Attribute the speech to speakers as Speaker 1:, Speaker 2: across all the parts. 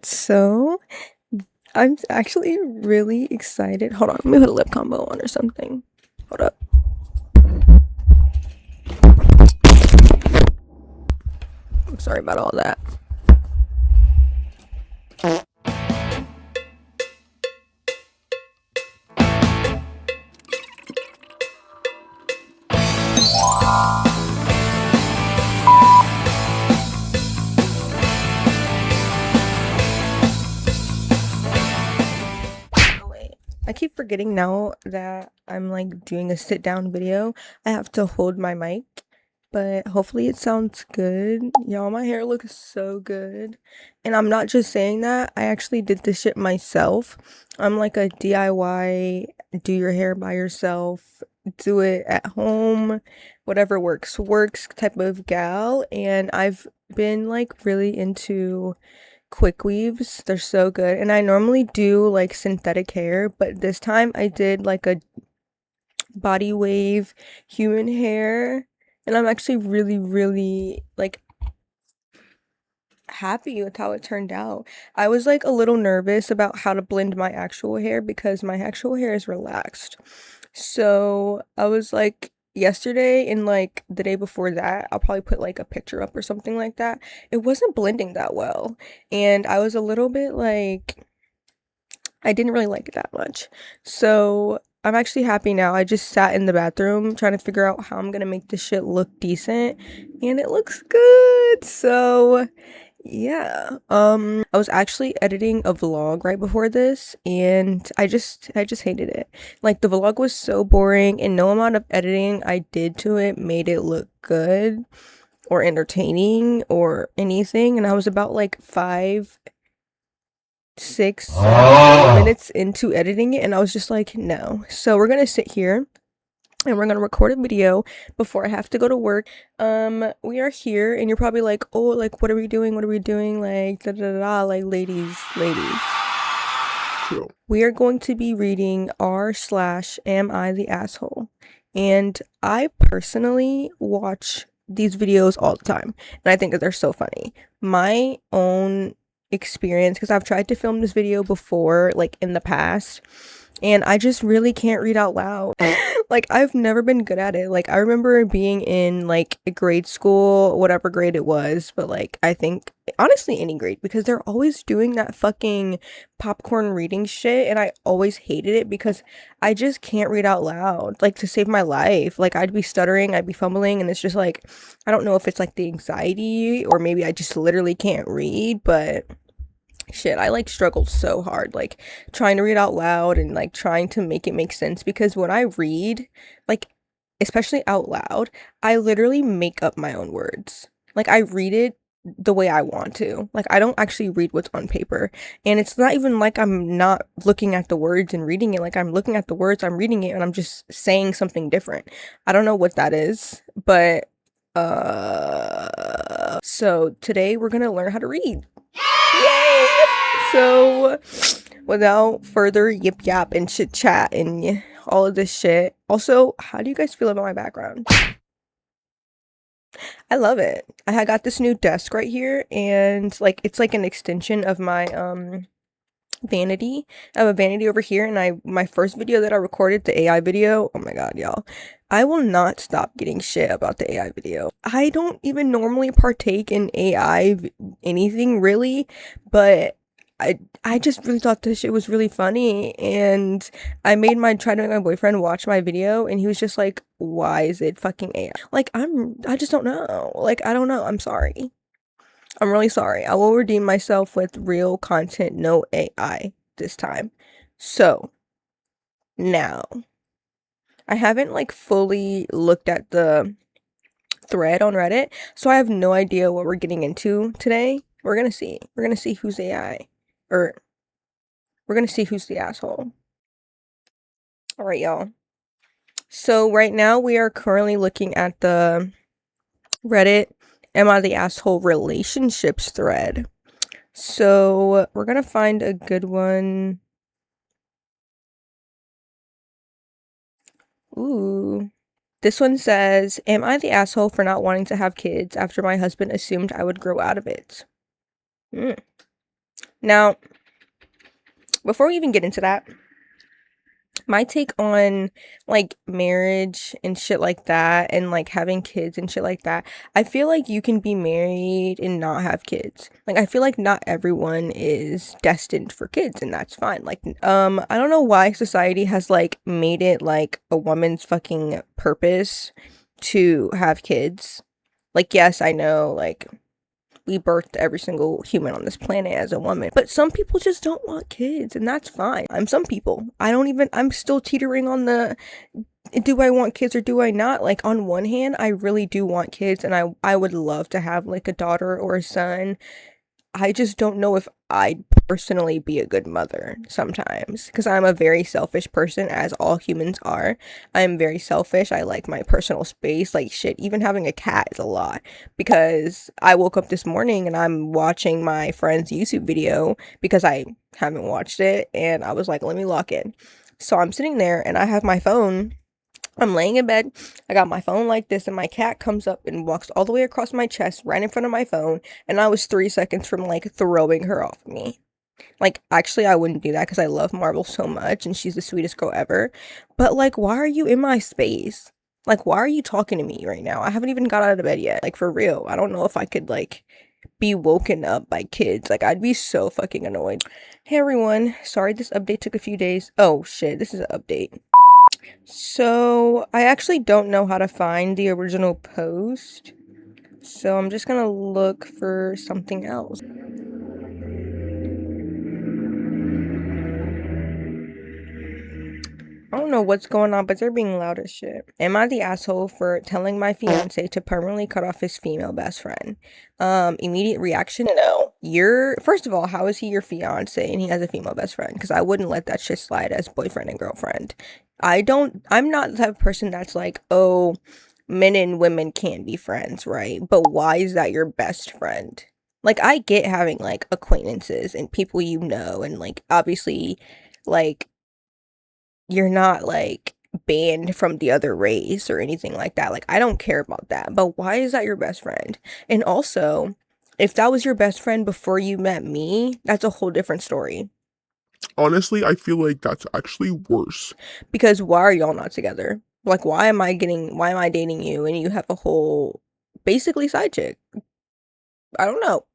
Speaker 1: So, I'm actually really excited. Hold on, let me put a lip combo on or something. Hold up. I'm sorry about all that. Oh, wait. I keep forgetting now that I'm like doing a sit down video. I have to hold my mic, but hopefully it sounds good. Y'all, my hair looks so good. And I'm not just saying that, I actually did this shit myself. I'm like a DIY, do your hair by yourself, do it at home, whatever works type of gal. And I've been like really into quick weaves. They're so good. And I normally do like synthetic hair, but this time I did like a body wave human hair, and I'm actually really like happy with how it turned out. I was like a little nervous about how to blend my actual hair because my actual hair is relaxed. So I was like yesterday and like the day before that, I'll probably put like a picture up or something like that. It wasn't blending that well. And I was a little bit like, I didn't really like it that much. So I'm actually happy now. I just sat in the bathroom trying to figure out how I'm gonna make this shit look decent, and it looks good. So yeah. I was actually editing a vlog right before this, and I just hated it. Like the vlog was so boring, and no amount of editing I did to it made it look good or entertaining or anything. And I was about like 5, 6, 7 minutes into editing it, and I was just like, no. So we're gonna sit here and we're gonna record a video before I have to go to work. We are here, and you're probably like, oh, like, what are we doing? What are we doing? Like, da da da, like, ladies.
Speaker 2: Chill.
Speaker 1: We are going to be reading r/Am I the Asshole? And I personally watch these videos all the time, and I think that they're so funny. My own experience, because I've tried to film this video before, like in the past, and I just really can't read out loud. Like, I've never been good at it. Like, I remember being in like a grade school, whatever grade it was, but like I think honestly any grade, because they're always doing that fucking popcorn reading shit, and I always hated it because I just can't read out loud, like, to save my life. Like, I'd be stuttering, I'd be fumbling, and it's just like, I don't know if it's like the anxiety or maybe I just literally can't read, but shit, I like struggled so hard, like trying to read out loud and like trying to make it make sense, because when I read, like, especially out loud, I literally make up my own words. Like, I read it the way I want to. Like, I don't actually read what's on paper. And it's not even like I'm not looking at the words and reading it. Like, I'm looking at the words, I'm reading it, and I'm just saying something different. I don't know what that is, but so today we're gonna learn how to read. Yay! So, without further yip yap and chit chat and all of this shit, also, how do you guys feel about my background? I love it. I had got this new desk right here, and like it's like an extension of my vanity. I have a vanity over here, and my first video that I recorded, the AI video, oh my god, y'all. I will not stop getting shit about the AI video. I don't even normally partake in AI anything really, but I just really thought this shit was really funny, and tried to make my boyfriend watch my video, and he was just like, why is it fucking AI? Like, I just don't know. Like, I don't know. I'm sorry. I'm really sorry. I will redeem myself with real content, no AI this time. So, now, I haven't like fully looked at the thread on Reddit, so I have no idea what we're getting into today. We're gonna see. We're gonna see who's AI. Or, we're gonna see who's the asshole. Alright, y'all. So, right now, we are currently looking at the Reddit Am I the Asshole relationships thread. So, we're gonna find a good one. Ooh. This one says, Am I the asshole for not wanting to have kids after my husband assumed I would grow out of it? Now, before we even get into that, my take on like marriage and shit like that and like having kids and shit like that, I feel like you can be married and not have kids. Like I feel like not everyone is destined for kids, and that's fine. Like I don't know why society has like made it like a woman's fucking purpose to have kids. Like yes, I know like we birthed every single human on this planet as a woman, but some people just don't want kids, and that's fine. I'm some people. I'm still teetering on the do I want kids or do I not? Like on one hand, I really do want kids, and I would love to have like a daughter or a son. I just don't know if I'd personally be a good mother sometimes because I'm a very selfish person, as all humans are. I'm very selfish. I like my personal space. Like, shit, even having a cat is a lot because I woke up this morning and I'm watching my friend's YouTube video because I haven't watched it, and I was like, let me lock in. So I'm sitting there and I have my phone. I'm laying in bed. I got my phone like this, and my cat comes up and walks all the way across my chest right in front of my phone. And I was 3 seconds from like throwing her off me. Like, actually, I wouldn't do that because I love Marvel so much and she's the sweetest girl ever. But, like, why are you in my space? Like, why are you talking to me right now? I haven't even got out of bed yet. Like, for real. I don't know if I could, like, be woken up by kids. Like, I'd be so fucking annoyed. Hey, everyone. Sorry this update took a few days. Oh, shit. This is an update. So, I actually don't know how to find the original post. So, I'm just gonna look for something else. I don't know what's going on, but they're being loud as shit. Am I the asshole for telling my fiance to permanently cut off his female best friend? Immediate reaction, no. First of all, how is he your fiance and he has a female best friend? Because I wouldn't let that shit slide as boyfriend and girlfriend. I'm not the type of person that's like, oh, men and women can't be friends, right? But why is that your best friend? Like, I get having, like, acquaintances and people you know, and, like, obviously, like, you're not like banned from the other race or anything like that. Like, I don't care about that. But why is that your best friend? And also, if that was your best friend before you met me, that's a whole different story.
Speaker 2: Honestly, I feel like that's actually worse.
Speaker 1: Because why are y'all not together? Like, why am I dating you and you have a whole basically side chick? I don't know.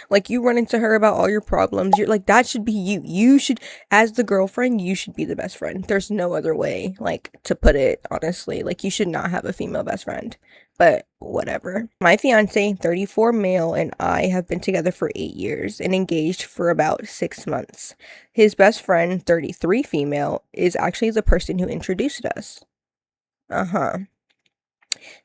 Speaker 1: Like, you run into her about all your problems. You're like, that should be you. You should, as the girlfriend, you should be the best friend. There's no other way, like, to put it, honestly. Like, you should not have a female best friend. But whatever. My fiance, 34 male, and I have been together for 8 years and engaged for about 6 months. His best friend, 33 female, is actually the person who introduced us. Uh-huh.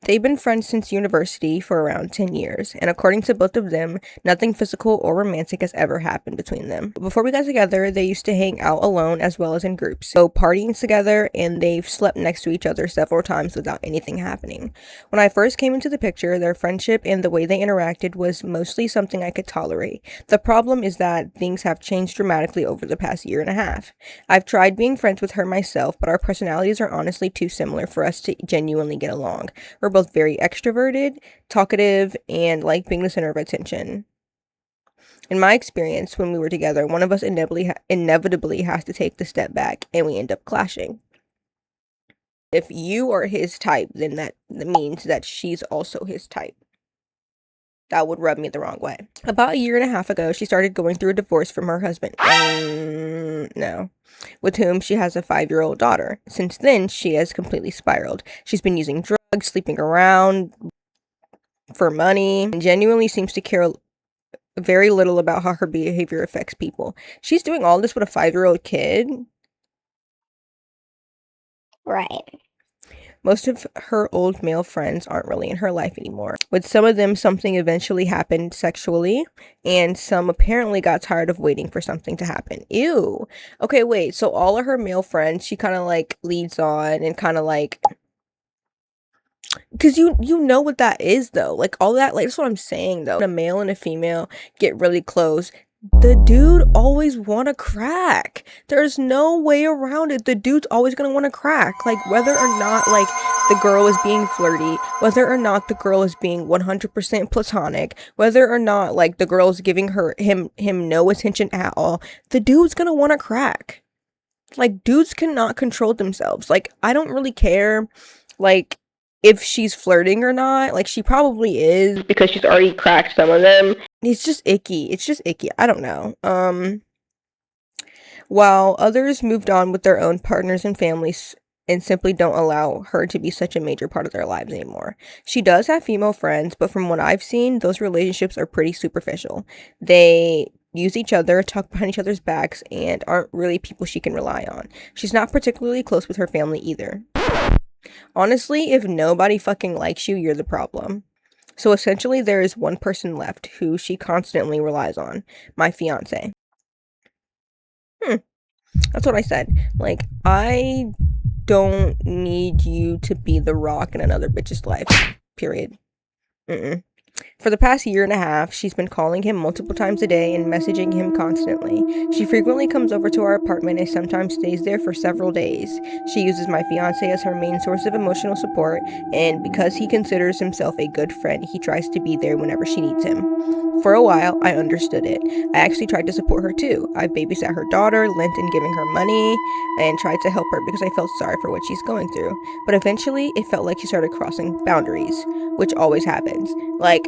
Speaker 1: They've been friends since university for around 10 years, and according to both of them, nothing physical or romantic has ever happened between them. But before we got together, they used to hang out alone as well as in groups, so partying together, and they've slept next to each other several times without anything happening. When I first came into the picture, their friendship and the way they interacted was mostly something I could tolerate. The problem is that things have changed dramatically over the past year and a half. I've tried being friends with her myself, but our personalities are honestly too similar for us to genuinely get along. We're both very extroverted, talkative, and like being the center of attention. In my experience, when we were together, one of us inevitably has to take the step back, and we end up clashing. If you are his type, then that means that she's also his type. That would rub me the wrong way. About a year and a half ago, she started going through a divorce from her husband. No. With whom she has a 5-year-old daughter. Since then, she has completely spiraled. She's been using drugs, sleeping around for money, and genuinely seems to care very little about how her behavior affects people. She's doing all this with a 5-year-old kid.
Speaker 3: Right.
Speaker 1: Most of her old male friends aren't really in her life anymore. With some of them, something eventually happened sexually, and some apparently got tired of waiting for something to happen. Ew. Okay, wait, so all of her male friends, she kind of like leads on and kind of like, because you know what that is though, like all that, like that's what I'm saying though. A male and a female get really close, The dude always want to crack. There's no way around it. The dude's always going to want to crack. Like, whether or not, like, the girl is being flirty, whether or not the girl is being 100% platonic, whether or not, like, the girl is giving him no attention at all, the dude's going to want to crack. Like, dudes cannot control themselves. Like, I don't really care, like, if she's flirting or not. Like, she probably is because she's already cracked some of them. It's just icky. It's just icky. I don't know. While others moved on with their own partners and families and simply don't allow her to be such a major part of their lives anymore. She does have female friends, but from what I've seen, those relationships are pretty superficial. They use each other, talk behind each other's backs, and aren't really people she can rely on. She's not particularly close with her family either. Honestly, if nobody fucking likes you, you're the problem. So essentially, there is one person left who she constantly relies on, my fiance. That's what I said. Like, I don't need you to be the rock in another bitch's life. Period. For the past year and a half, she's been calling him multiple times a day and messaging him constantly. She frequently comes over to our apartment and sometimes stays there for several days. She uses my fiance as her main source of emotional support, and because he considers himself a good friend, he tries to be there whenever she needs him. For a while, I understood it. I actually tried to support her too. I babysat her daughter, lent and giving her money, and tried to help her because I felt sorry for what she's going through. But eventually, it felt like she started crossing boundaries, which always happens. Like,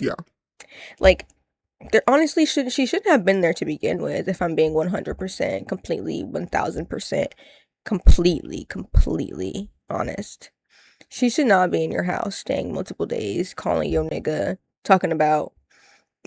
Speaker 2: Yeah.
Speaker 1: like, there honestly she shouldn't have been there to begin with, if I'm being 100%, completely, 1000%, completely honest. She should not be in your house, staying multiple days, calling your nigga, talking about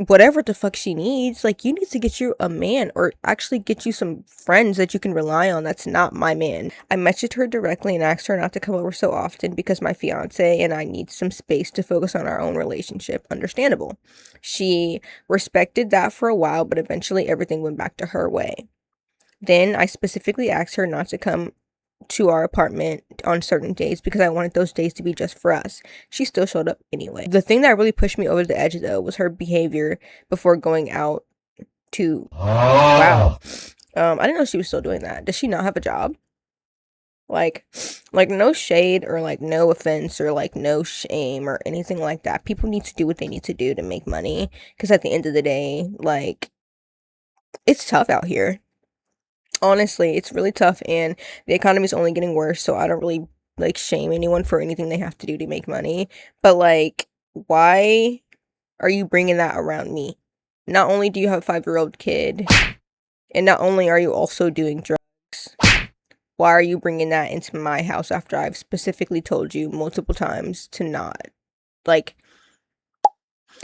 Speaker 1: whatever the fuck she needs. Like, you need to get you a man, or actually get you some friends that you can rely on. That's not my man. I messaged her directly and asked her not to come over so often because my fiance and I need some space to focus on our own relationship. Understandable. She respected that for a while, but eventually everything went back to her way. Then I specifically asked her not to come to our apartment on certain days because I wanted those days to be just for us. She still showed up anyway. The thing that really pushed me over the edge, though, was her behavior before going out to... Wow. I didn't know she was still doing that. Does she not have a job? Like, no shade or, like, no offense or, like, no shame or anything like that. People need to do what they need to do to make money, because at the end of the day, like, it's tough out here. Honestly, it's really tough, and the economy is only getting worse, so I don't really, like, shame anyone for anything they have to do to make money. But, like, why are you bringing that around me? Not only do you have a 5-year-old kid, and not only are you also doing drugs, why are you bringing that into my house after I've specifically told you multiple times to not? Like,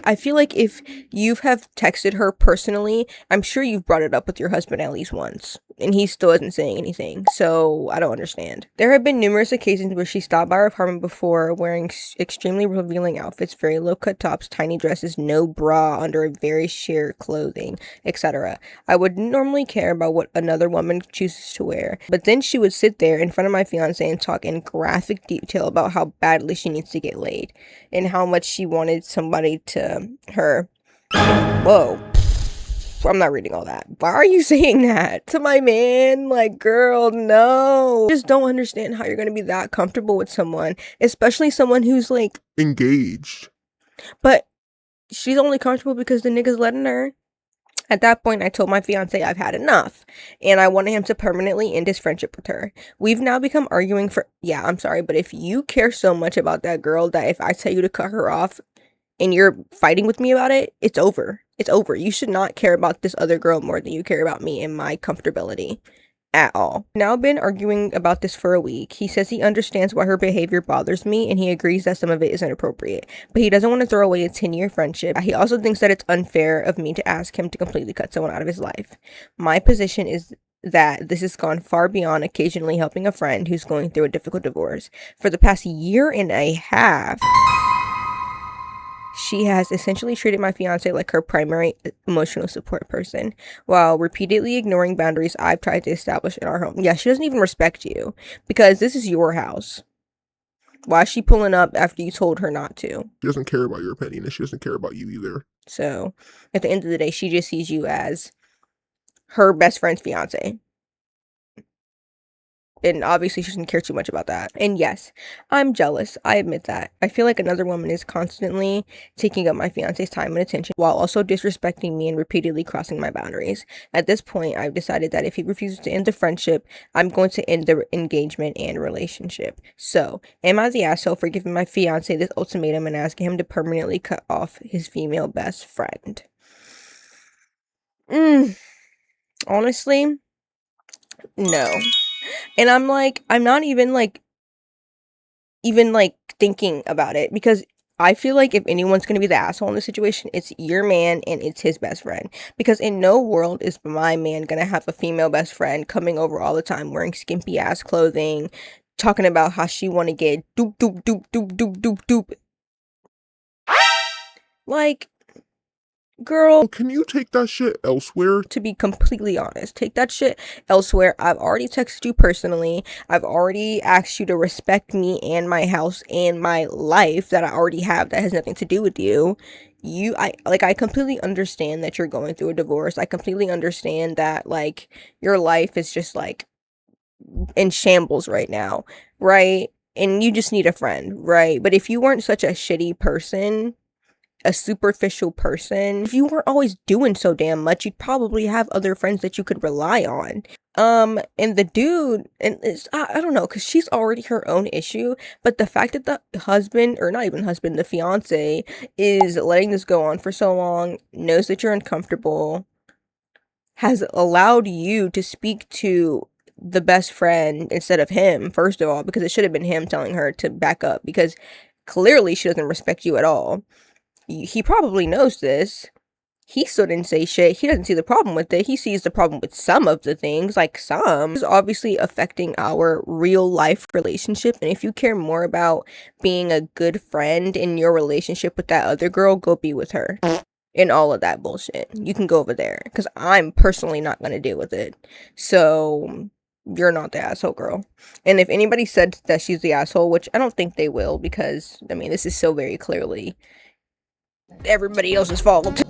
Speaker 1: I feel like if you have texted her personally, I'm sure you've brought it up with your husband at least once, and he still isn't saying anything, so I don't understand. There have been numerous occasions where she stopped by our apartment before wearing extremely revealing outfits, very low-cut tops, tiny dresses, no bra under a very sheer clothing, etc. I would normally care about what another woman chooses to wear, but then she would sit there in front of my fiance and talk in graphic detail about how badly she needs to get laid, and how much she wanted somebody to her. Whoa. I'm not reading all that. Why are you saying that to my man? Like, girl, no. I just don't understand how you're gonna be that comfortable with someone, especially someone who's, like,
Speaker 2: Engaged.
Speaker 1: but she's only comfortable because the nigga's letting her. At that point, I told my fiance I've had enough, and I wanted him to permanently end his friendship with her. We've now become arguing for... Yeah, I'm sorry, but if you care so much about that girl that if I tell you to cut her off and you're fighting with me about it, it's over. It's over. You should not care about this other girl more than you care about me and my comfortability at all. Now been arguing about this for a week. He says he understands why her behavior bothers me, and he agrees that some of it is inappropriate, but he doesn't want to throw away a 10-year friendship. He also thinks that it's unfair of me to ask him to completely cut someone out of his life. My position is that this has gone far beyond occasionally helping a friend who's going through a difficult divorce. For the past year and a half, she has essentially treated my fiance like her primary emotional support person, while repeatedly ignoring boundaries I've tried to establish in our home. Yeah, she doesn't even respect you, because this is your house. Why is she pulling up after you told her not to?
Speaker 2: She doesn't care about your opinion, and she doesn't care about you either.
Speaker 1: So, at the end of the day, she just sees you as her best friend's fiance. And obviously she doesn't care too much about that. And yes, I'm jealous. I admit that. I feel like another woman is constantly taking up my fiance's time and attention while also disrespecting me and repeatedly crossing my boundaries. At this point, I've decided that if he refuses to end the friendship, I'm going to end the engagement and relationship. So, am I the asshole for giving my fiance this ultimatum and asking him to permanently cut off his female best friend? Honestly, no. And I'm like, I'm not even thinking about it, because I feel like if anyone's gonna be the asshole in this situation, it's your man and it's his best friend. Because in no world is my man gonna have a female best friend coming over all the time wearing skimpy ass clothing, talking about how she wanna get doop doop doop doop doop doop doop. Like, girl,
Speaker 2: Can you take that shit elsewhere?
Speaker 1: to be completely honest, take that shit elsewhere. I've already texted you personally. I've already asked you to respect me and my house and my life that I already have that has nothing to do with you. I completely understand that you're going through a divorce. I completely understand that, like, your life is just, like, in shambles right now, right? And you just need a friend, right? But if you weren't such a shitty person, a superficial person, if you weren't always doing so damn much, you'd probably have other friends that you could rely on. And the dude, and it's, I don't know, because she's already her own issue, but the fact that the husband, or not even husband, the fiance, is letting this go on for so long, knows that you're uncomfortable, has allowed you to speak to the best friend instead of him, first of all, because it should have been him telling her to back up, because clearly she doesn't respect you at all. He probably knows this. He still didn't say shit. He doesn't see the problem with it. He sees the problem with some of the things, like some. This is obviously affecting our real life relationship. And if you care more about being a good friend in your relationship with that other girl, go be with her. And all of that bullshit. You can go over there. Because I'm personally not going to deal with it. So, you're not the asshole, girl. And if anybody said that she's the asshole, which I don't think they will, because, I mean, this is so very clearly everybody else's fault.